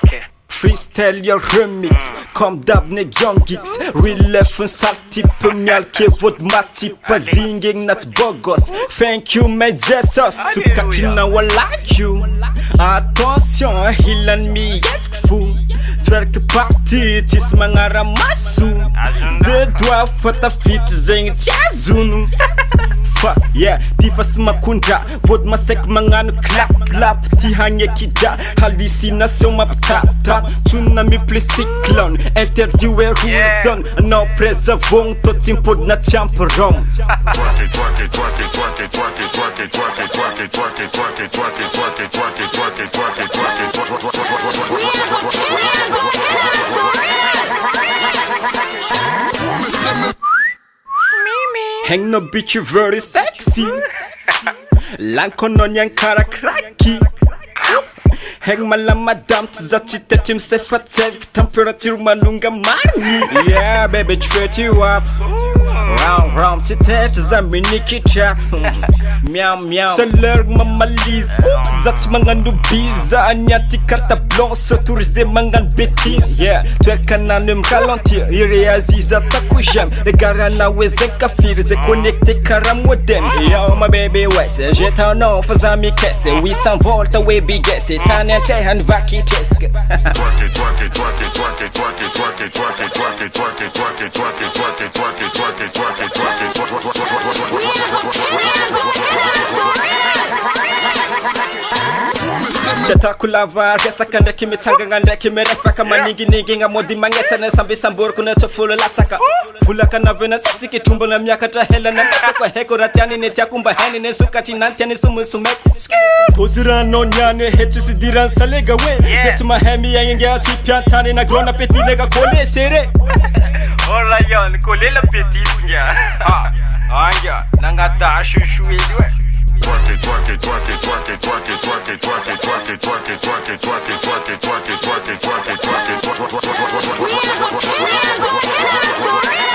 Okay. Freestyle your remix, kom dawne young geeks. Relefën salti për mjalke vot mati pa zinging na bogos. Thank you my Jesus, sukatina I like you. Attention, hilan mi jetsk fu. Twerk party tis mangara masu. De doa fata fit zeng tiazunu. Fuck yeah, ti fas makunda vot masek mangano clap clap. Ti hanye kida hallucination mapta tap. Tsunami plus cyclone, interdit where rules on. No preservons tot sin pod na champion. Hang no bitch you very sexy. Lankonon yang kara cracky. Hang malam madam tzachi tetim sefat self temperature malunga marni. Yeah baby treat you up. Round round citet zamini kitap. Meow meow. Selerg mamaliz. Oops zat mangan dubiza anyati karta blanche tourisé mangan bêtise. Yeah twerkana nem ralentir. Ireaziza takujem. Regarana wezen kafir ze connecté karam modem. Yo my baby west. J'ai ton nom faisant mi caisse. 800 volts way big guess. Tanya Chehan Vaki Chesk. Cheta kulava resa kanda kimitanga nganda kimerefa kama ningi nga modi mangeta na sambi sambur kuna chofulu lataka fulaka na vena sisi kitumbo na miaka ta hela na mata kwa heko ratiani ne takumba hani ne sukati nantiani sumu sumek tozira no nyane hetu sidiran salega we zetu mahemi ya ingia si piantani na grona peti lega kole sere Ola yon kole la peti nya anja nanga ta shushu edwe We are gonna